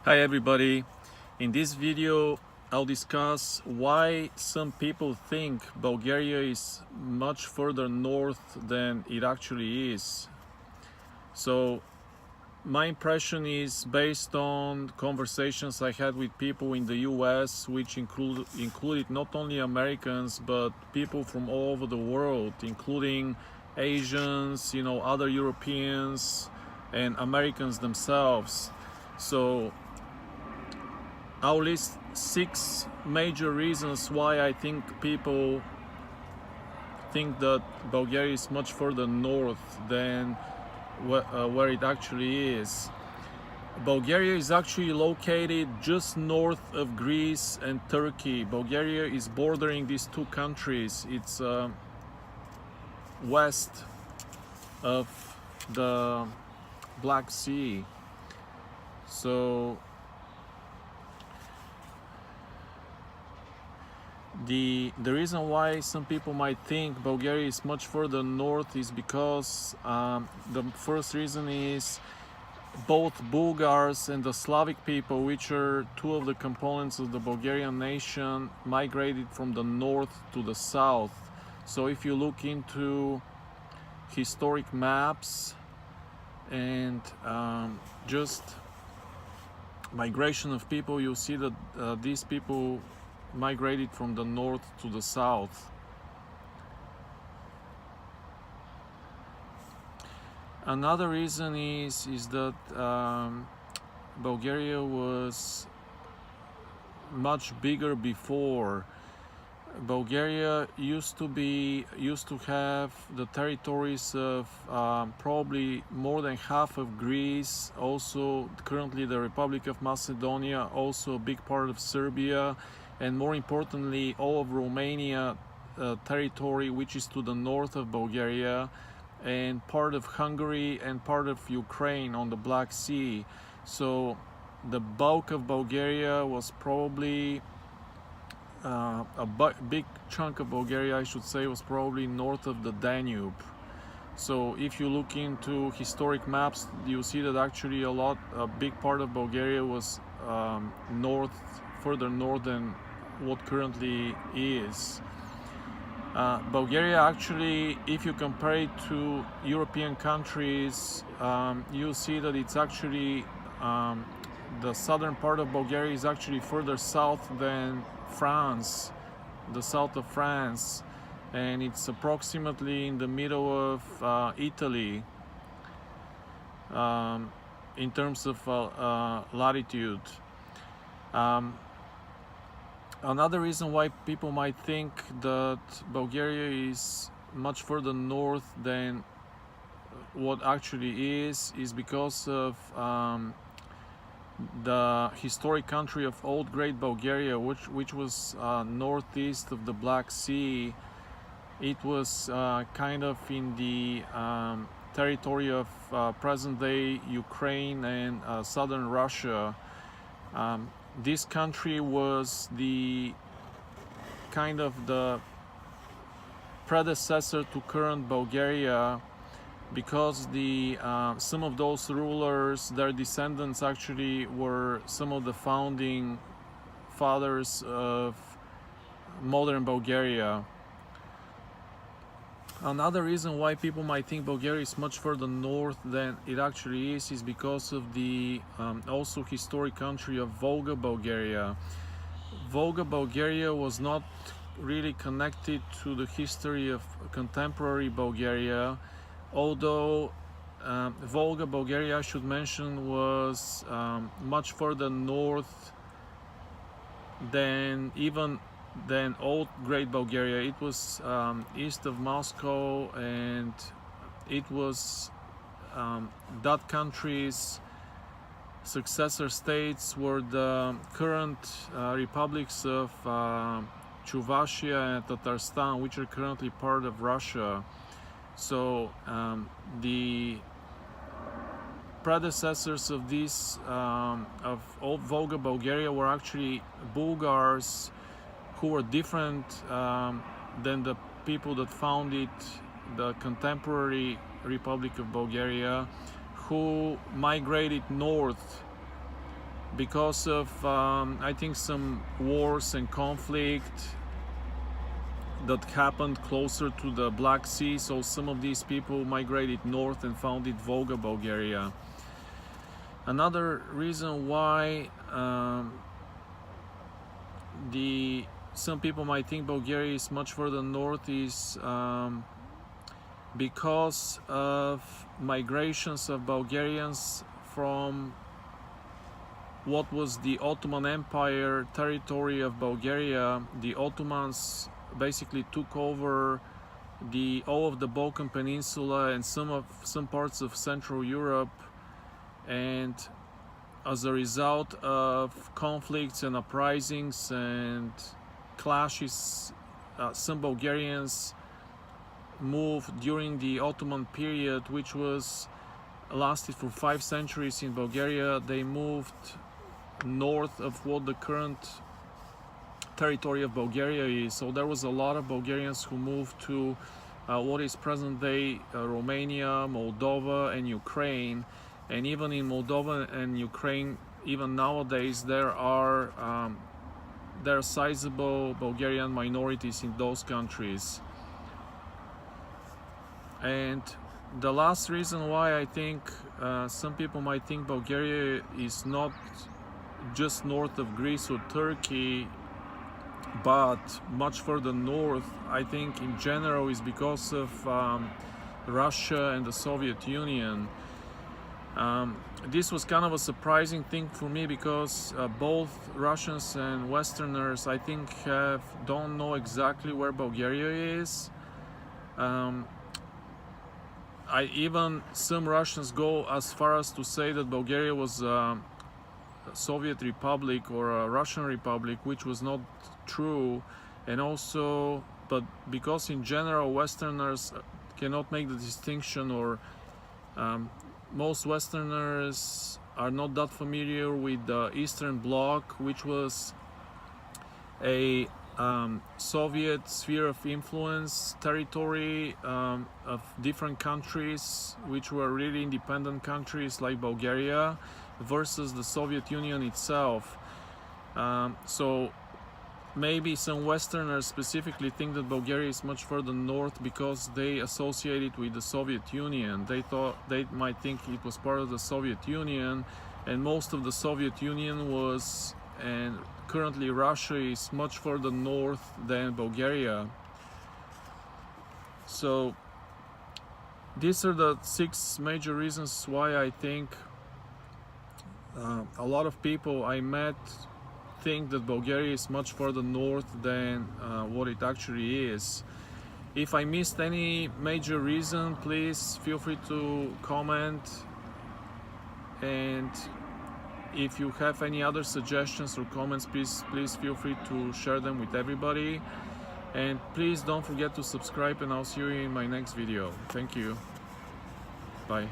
Hi everybody, in this video I'll discuss why some people think Bulgaria is much further north than it actually is. So my impression is based on conversations I had with people in the US, which included not only Americans but people from all over the world, including Asians, other Europeans and Americans themselves. So I'll list 6 major reasons why I think people think that Bulgaria is much further north than where it actually is. Bulgaria is actually located just north of Greece and Turkey. Bulgaria is bordering these two countries. It's west of the Black Sea. So the reason why some people might think Bulgaria is much further north is because the first reason is both Bulgars and the Slavic people, which are two of the components of the Bulgarian nation, migrated from the north to the south. So if you look into historic maps and just migration of people, you'll see that these people migrated from the north to the south. Another reason is that Bulgaria was much bigger before. Bulgaria used to have the territories of probably more than half of Greece, also currently the Republic of Macedonia, also a big part of Serbia, and more importantly all of Romania territory, which is to the north of Bulgaria, and part of Hungary and part of Ukraine on the Black Sea. So the bulk of Bulgaria was probably big chunk of Bulgaria, I should say, was probably north of the Danube. So if you look into historic maps, you see that actually a big part of Bulgaria was further north than what currently is. Bulgaria actually, if you compare it to European countries, you see that it's actually the southern part of Bulgaria is actually further south than France, the south of France, and it's approximately in the middle of Italy in terms of latitude. Another reason why people might think that Bulgaria is much further north than what actually is because of the historic country of Old Great Bulgaria, which was northeast of the Black Sea. It was kind of in the territory of present-day Ukraine and southern Russia. This country was the kind of the predecessor to current Bulgaria, because some of those rulers, their descendants actually were some of the founding fathers of modern Bulgaria. Another reason why people might think Bulgaria is much further north than it actually is because of the also historic country of Volga Bulgaria. Volga Bulgaria was not really connected to the history of contemporary Bulgaria, although Volga Bulgaria, I should mention, was much further north than Old Great Bulgaria. It was east of Moscow, and it was that country's successor states were the current republics of Chuvashia and Tatarstan, which are currently part of Russia. So the predecessors of this of old Volga Bulgaria were actually Bulgars, who were different than the people that founded the contemporary Republic of Bulgaria, who migrated north because of I think some wars and conflict that happened closer to the Black Sea, so some of these people migrated north and founded Volga, Bulgaria. Another reason why some people might think Bulgaria is much further north is because of migrations of Bulgarians from what was the Ottoman Empire territory of Bulgaria. The Ottomans basically took over all of the Balkan Peninsula and some parts of Central Europe, and as a result of conflicts and uprisings and clashes, some Bulgarians moved during the Ottoman period, which lasted for 5 centuries in Bulgaria. They moved north of what the current territory of Bulgaria is. So there was a lot of Bulgarians who moved to what is present-day Romania, Moldova, and Ukraine. And even in Moldova and Ukraine, even nowadays, there are sizable Bulgarian minorities in those countries. And the last reason why I think some people might think Bulgaria is not just north of Greece or Turkey, but much further north, I think in general, is because of Russia and the Soviet Union. This was kind of a surprising thing for me, because both Russians and Westerners, I think, don't know exactly where Bulgaria is. Some Russians go as far as to say that Bulgaria was a Soviet Republic or a Russian Republic, which was not true. And also, but because in general Westerners cannot make the distinction, or most Westerners are not that familiar with the Eastern Bloc, which was a Soviet sphere of influence territory of different countries, which were really independent countries like Bulgaria, versus the Soviet Union itself. So maybe some Westerners specifically think that Bulgaria is much further north because they associate it with the Soviet Union. They might think it was part of the Soviet Union, and most of the Soviet Union was, and currently Russia is much further north than Bulgaria. So these are the 6 major reasons why I think a lot of people I met think that Bulgaria is much further north than what it actually is. If I missed any major reason, please feel free to comment, and if you have any other suggestions or comments, please feel free to share them with everybody. And please don't forget to subscribe, and I'll see you in my next video. Thank you. Bye.